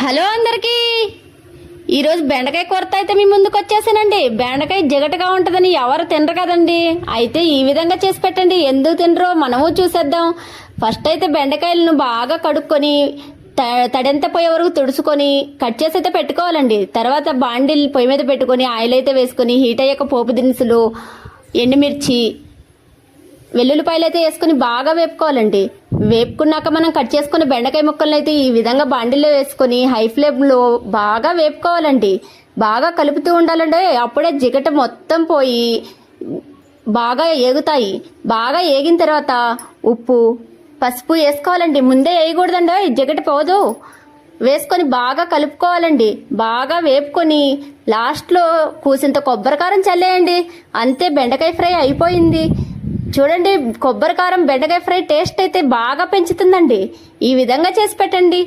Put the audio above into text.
Hello అందరికీ, ఈరోజు బెండకాయ కొరత అయితే మీ ముందుకు వచ్చేసానండి. బెండకాయ జిగటగా ఉంటుందని ఎవరు తినరు కదండి. అయితే ఈ విధంగా చేసి పెట్టండి. ఎందుకు తినరో మనము చూసేద్దాం. ఫస్ట్ అయితే బెండకాయలను బాగా కడుక్కొని తడంతా పోయే వరకు తుడుచుకొని కట్ చేసి అయితే పెట్టుకోవాలండి. తర్వాత బాండిల్ పొయ్యి మీద పెట్టుకొని ఆయిల్ అయితే వేసుకొని హీట్ అయ్యాక పోపు దినుసులు, ఎండుమిర్చి, వెల్లుల్లిపాయలు అయితే వేసుకుని బాగా వేపుకోవాలండి. వేపుకున్నాక మనం కట్ చేసుకున్న బెండకాయ ముక్కలను అయితే ఈ విధంగా బాండిల్లో వేసుకొని హై ఫ్లేమ్లో బాగా వేపుకోవాలండి. బాగా కలుపుతూ ఉండాలండి. అప్పుడే జిగట మొత్తం పోయి బాగా ఏగుతాయి. బాగా ఏగిన తర్వాత ఉప్పు, పసుపు వేసుకోవాలండి. ముందే వేయకూడదండి, జిగట పోదు. వేసుకొని బాగా కలుపుకోవాలండి. బాగా వేపుకొని లాస్ట్లో కూసింత కొబ్బరికారం చల్లేయండి. అంతే, బెండకాయ ఫ్రై అయిపోయింది. చూడండి, కొబ్బరి కారం బెండకాయ ఫ్రై టేస్ట్ అయితే బాగా పెంచుతుందండి. ఈ విధంగా చేసి పెట్టండి.